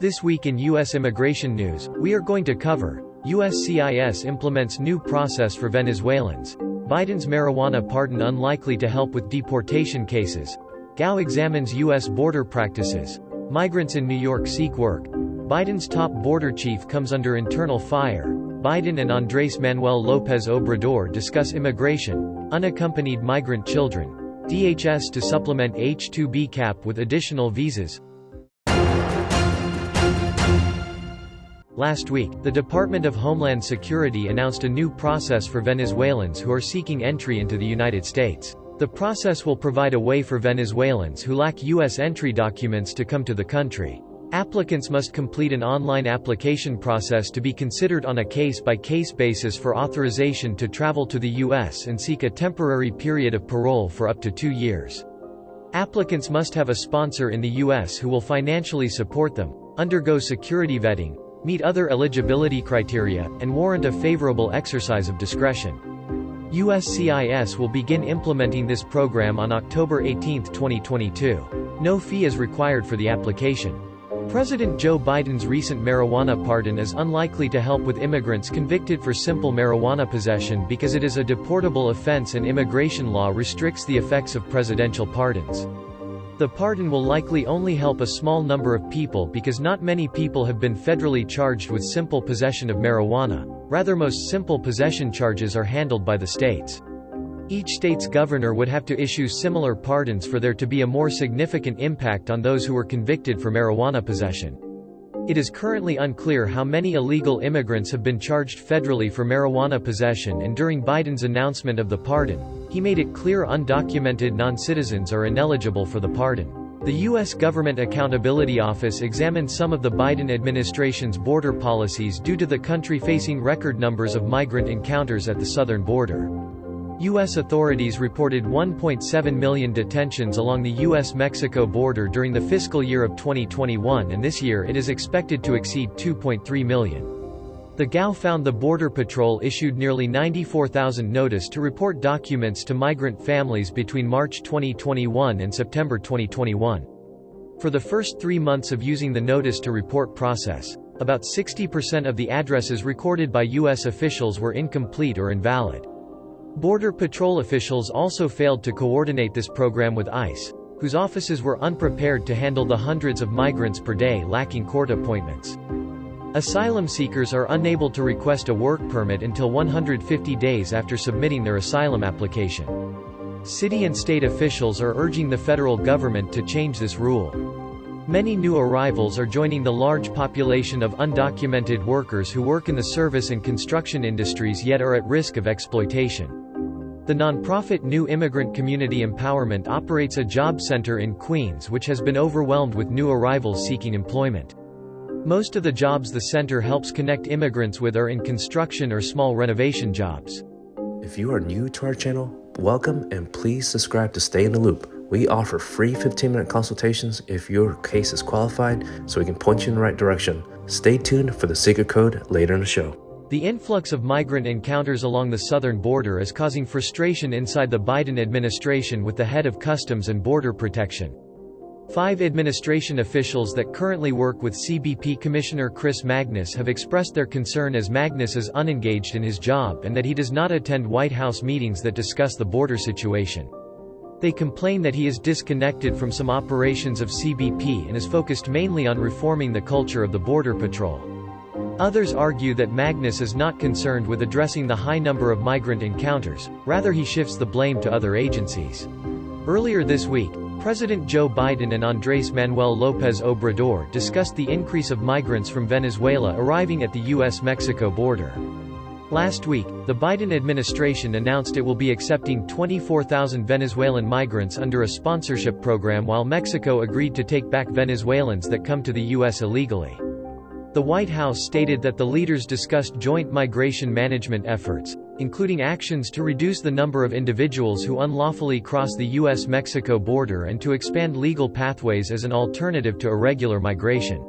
This week in U.S. immigration news, we are going to cover USCIS implements new process for Venezuelans, Biden's marijuana pardon unlikely to help with deportation cases, Gao examines U.S. border practices, migrants in New York seek work, Biden's top border chief comes under internal fire, Biden and Andrés Manuel López Obrador discuss immigration, unaccompanied migrant children, DHS to supplement H-2B cap with additional visas. Last week, the Department of Homeland Security announced a new process for Venezuelans who are seeking entry into the United States. The process will provide a way for Venezuelans who lack U.S. entry documents to come to the country. Applicants must complete an online application process to be considered on a case-by-case basis for authorization to travel to the U.S. and seek a temporary period of parole for up to 2 years. Applicants must have a sponsor in the U.S. who will financially support them, undergo security vetting, meet other eligibility criteria, and warrant a favorable exercise of discretion. USCIS will begin implementing this program on October 18, 2022. No fee is required for the application. President Joe Biden's recent marijuana pardon is unlikely to help with immigrants convicted for simple marijuana possession because it is a deportable offense and immigration law restricts the effects of presidential pardons. The pardon will likely only help a small number of people because not many people have been federally charged with simple possession of marijuana. Rather, most simple possession charges are handled by the states. Each state's governor would have to issue similar pardons for there to be a more significant impact on those who were convicted for marijuana possession. It is currently unclear how many illegal immigrants have been charged federally for marijuana possession, and during Biden's announcement of the pardon, he made it clear undocumented non-citizens are ineligible for the pardon. The U.S. Government Accountability Office examined some of the Biden administration's border policies due to the country facing record numbers of migrant encounters at the southern border. U.S. authorities reported 1.7 million detentions along the U.S.-Mexico border during the fiscal year of 2021, and this year it is expected to exceed 2.3 million. The GAO found the Border Patrol issued nearly 94,000 notice to report documents to migrant families between March 2021 and September 2021. For the first 3 months of using the notice to report process, about 60% of the addresses recorded by U.S. officials were incomplete or invalid. Border Patrol officials also failed to coordinate this program with ICE, whose offices were unprepared to handle the hundreds of migrants per day lacking court appointments. Asylum seekers are unable to request a work permit until 150 days after submitting their asylum application. City and state officials are urging the federal government to change this rule. Many new arrivals are joining the large population of undocumented workers who work in the service and construction industries yet are at risk of exploitation. The nonprofit New Immigrant Community Empowerment operates a job center in Queens which has been overwhelmed with new arrivals seeking employment. Most of the jobs the center helps connect immigrants with are in construction or small renovation jobs. If you are new to our channel, welcome and please subscribe to stay in the loop. We offer free 15-minute consultations if your case is qualified, so we can point you in the right direction. Stay tuned for the secret code later in the show. The influx of migrant encounters along the southern border is causing frustration inside the Biden administration with the head of Customs and Border Protection. 5 administration officials that currently work with CBP Commissioner Chris Magnus have expressed their concern as Magnus is unengaged in his job and that he does not attend White House meetings that discuss the border situation. They complain that he is disconnected from some operations of CBP and is focused mainly on reforming the culture of the Border Patrol. Others argue that Magnus is not concerned with addressing the high number of migrant encounters, rather he shifts the blame to other agencies. Earlier this week, President Joe Biden and Andrés Manuel López Obrador discussed the increase of migrants from Venezuela arriving at the U.S.-Mexico border. Last week, the Biden administration announced it will be accepting 24,000 Venezuelan migrants under a sponsorship program while Mexico agreed to take back Venezuelans that come to the U.S. illegally. The White House stated that the leaders discussed joint migration management efforts, including actions to reduce the number of individuals who unlawfully cross the U.S.-Mexico border and to expand legal pathways as an alternative to irregular migration.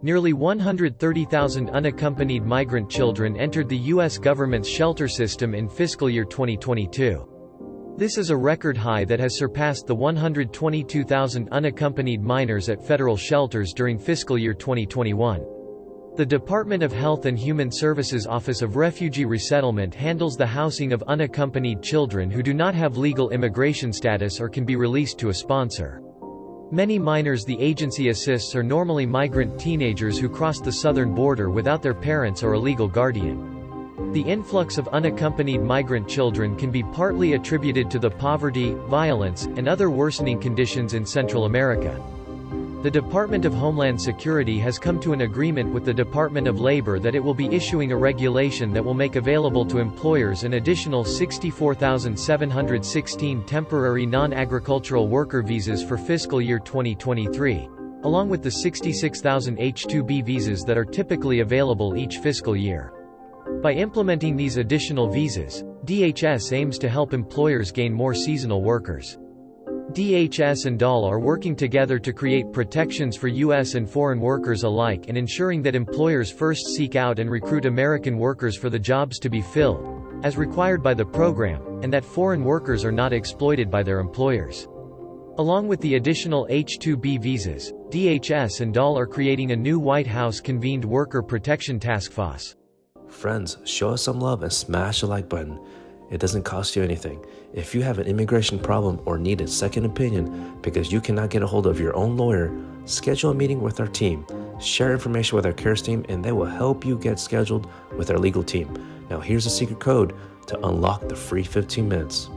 Nearly 130,000 unaccompanied migrant children entered the U.S. government's shelter system in fiscal year 2022. This is a record high that has surpassed the 122,000 unaccompanied minors at federal shelters during fiscal year 2021. The Department of Health and Human Services Office of Refugee Resettlement handles the housing of unaccompanied children who do not have legal immigration status or can be released to a sponsor. Many minors the agency assists are normally migrant teenagers who cross the southern border without their parents or a legal guardian. The influx of unaccompanied migrant children can be partly attributed to the poverty, violence, and other worsening conditions in Central America. The Department of Homeland Security has come to an agreement with the Department of Labor that it will be issuing a regulation that will make available to employers an additional 64,716 temporary non-agricultural worker visas for fiscal year 2023, along with the 66,000 H-2B visas that are typically available each fiscal year. By implementing these additional visas, DHS aims to help employers gain more seasonal workers. DHS and DOL are working together to create protections for U.S. and foreign workers alike and ensuring that employers first seek out and recruit American workers for the jobs to be filled, as required by the program, and that foreign workers are not exploited by their employers. Along with the additional H-2B visas, DHS and DOL are creating a new White House-convened Worker Protection Task Force. Friends, show us some love and smash the like button. It doesn't cost you anything. If you have an immigration problem or need a second opinion because you cannot get a hold of your own lawyer, schedule a meeting with our team. Share information with our CARES team and they will help you get scheduled with our legal team. Now here's a secret code to unlock the free 15 minutes.